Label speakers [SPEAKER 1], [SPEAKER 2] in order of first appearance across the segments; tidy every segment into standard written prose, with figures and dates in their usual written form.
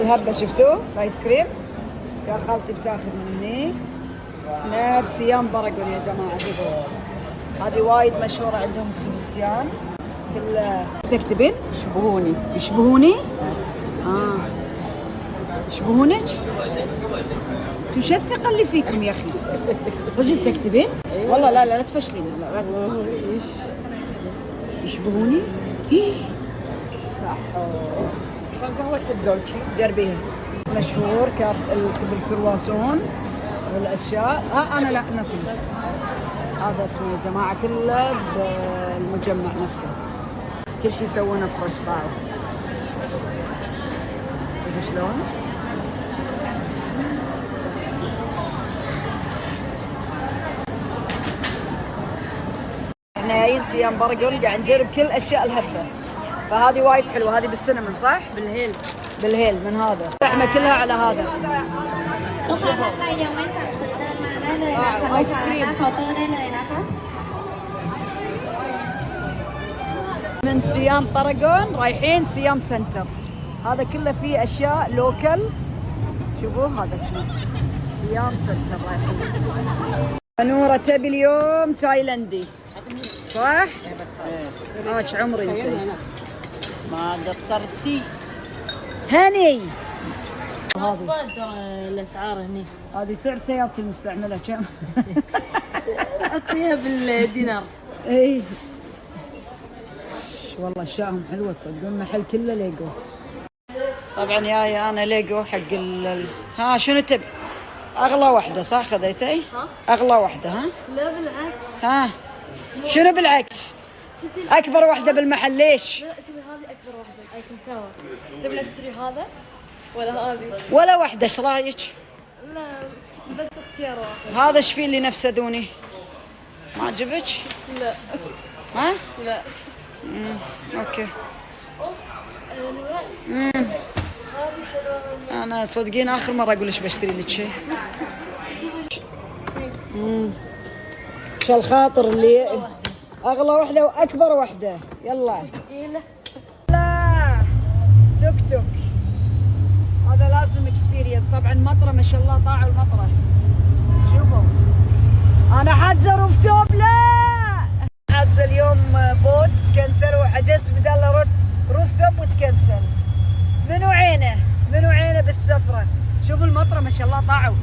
[SPEAKER 1] الهبه شفتوه الايس كريم. يا خالتي بتاخذ مني. احنا بصيام برقل يا جماعه. هذه وايد مشهوره عندهم السبستيان. كل تكتبين يشبهوني. يشبهوني؟ يشبهونك؟ انتو شو الثقة اللي فيكم يا اخي؟ صدق تكتبين؟ والله لا تفشلين. لا يشبهوني؟
[SPEAKER 2] شلون قهوة الدولتشي؟
[SPEAKER 1] دربيها مشهور بالكرواسون والاشياء. انا لا ما في. هذا اسمه يا جماعه كله بالمجمع نفسه. كل شيء يسوونه فريش طاعه. شوفوا شلون؟ احنا جايين صيام برجر قاعد نجرب كل اشياء الهبه. فهذه وايد حلوه. هذه بالسينمون صح؟ بالهيل من هذا. احنا كلها على هذا. ايس كريم. من صيام طرقون رايحين صيام سنتر. هذا كله فيه اشياء لوكل. شوفوا هذا اسمه صيام سنتر رايحين. نورة تبي اليوم تايلندي صح؟ ايش عمري انت؟
[SPEAKER 2] ما قصرتي.
[SPEAKER 1] هني
[SPEAKER 3] هذه الاسعار هني.
[SPEAKER 1] هذه سعر سيارتي المستعمله كم؟
[SPEAKER 3] اعطيها بالدينار.
[SPEAKER 1] اي والله اشياءهم حلوه تصدقون. محل كله ليجو. طبعا يا انا ليجو حق ها شنو تبي؟ اغلى واحده صح خذيتي؟ اغلى واحده ها؟
[SPEAKER 3] لا بالعكس.
[SPEAKER 1] ها شنو بالعكس؟ اكبر واحده بالمحل ليش؟
[SPEAKER 3] لا شوفي هذه اكبر واحده ايفون تاور. تبي نشتري هذا ولا هذه؟
[SPEAKER 1] ولا واحده. ايش رايك؟
[SPEAKER 3] لا بس اختيار واحد.
[SPEAKER 1] هذا ايش فيه اللي نفسه دوني؟ ما عجبك؟
[SPEAKER 3] لا.
[SPEAKER 1] ها؟
[SPEAKER 3] لا.
[SPEAKER 1] اوكي.
[SPEAKER 3] هذه حلوه.
[SPEAKER 1] انا صدقين اخر مره اقول لك بشتري لك شيء. شو الخاطر اللي اغلى واحده واكبر واحده. يلا لا توك توك. هذا لازم اكسبيرينس. طبعا مطره ما شاء الله طاعوا المطره. شوفوا انا حاجزه روف توب. لا حاجزه اليوم بوت تكنسل وحجزت بدال روف توب وتكنسل. منو عينه بالسفره. شوفوا المطره ما شاء الله طاعوا.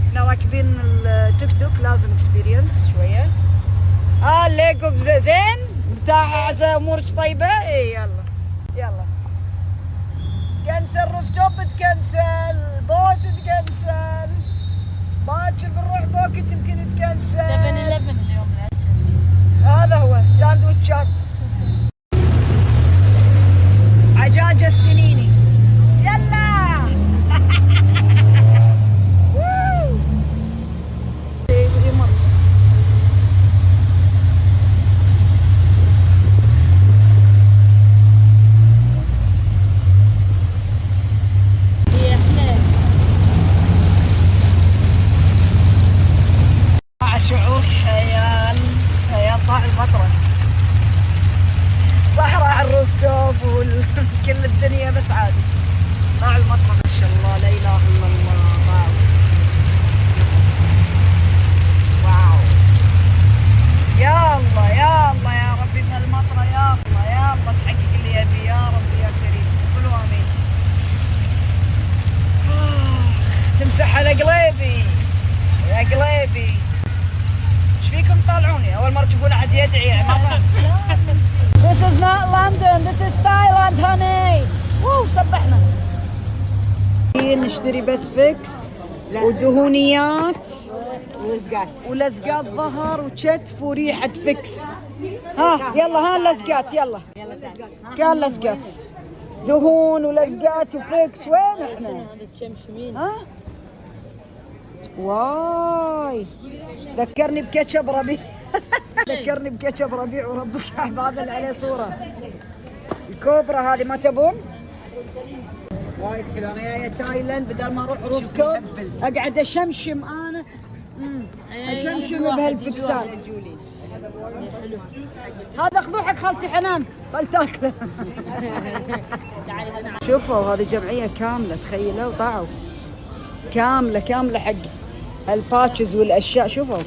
[SPEAKER 1] احنا راكبين التوك توك لازم اكسبيرينس شويه. الليجو زين بتاع عسى امورك طيبه. اي يلا كنسل روف توب تكنسل. بوت تكنسل. باكر بنروح بوكت يمكن تكنسل.
[SPEAKER 3] 7-11 اليوم العشاء.
[SPEAKER 1] هذا هو ساندويتشات. عجاجة السنيني. يلا شعور خيال طاع المطرة. صحراء على الروف توب وكل الدنيا بس عادي. طاع المطرة ما شاء الله. لا اله الا الله. واو يا الله يا ربي من المطرة. يا الله تحقق اللي ابي يا ربي يا كريم. قولوا امين. تمسح على قلبي يا قلبي. ايش فيكم طالعوني؟ اول مره تشوفون احد يدعي يعني ما فهمت. This is not London, this is Thailand honey. سبحنا. نشتري بس فيكس ودهونيات ولزقات ظهر وكتف وريحه فيكس. يلا لزقات. يلا قال لزقات دهون ولزقات وفيكس. وين احنا؟ واي ذكرني بكاتشب ربيع وربك هذا اللي عليه صوره. الكوبرا هذه ما تبون؟ وايد حلو. انا جايه تايلاند بدل ما اروح روف توب اقعد اشمشم. انا اشمشم بهالفكسات. هذا خذوه حق خالتي حنان، خل تاكله. شوفوا هذه جمعية كاملة، تخيلوا طاعوا كاملة حق الباتشز والاشياء. شوفوا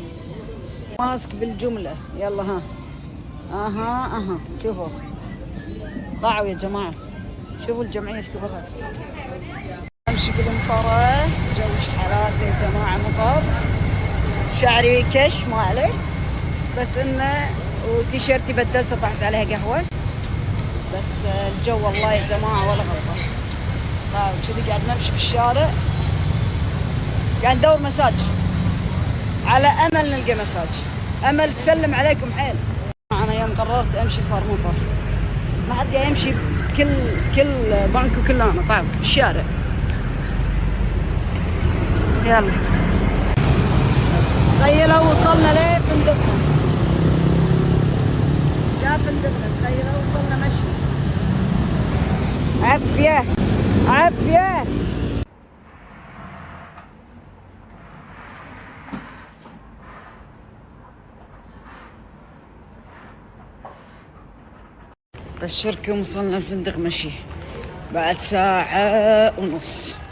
[SPEAKER 1] ماسك بالجملة. يلا ها اها شوفوا ضاعوا يا جماعة. شوفوا الجمعية ايش كبرها. امشي بالمطرة، جو شحالات يا جماعة، مطر، شعري كش ما عليه، بس انه وتيشيرتي بدلته طحت عليها قهوة، بس الجو والله يا جماعة ولا غلطة. طيب كذي قاعد نمشي بالشارع، قاعد ندور مساج، على امل نلقى مساج، امل تسلم عليكم حيل. انا يوم قررت امشي صار مطر، ما حد قاعد يمشي، كل بنك وكل انا طيب بالشارع. يلا تخيلوا وصلنا ليه فندقنا، جاء فندقنا، تخيلوا وصلنا مشي. عافية بشركم وصلنا الفندق مشي بعد 1.5 ساعة.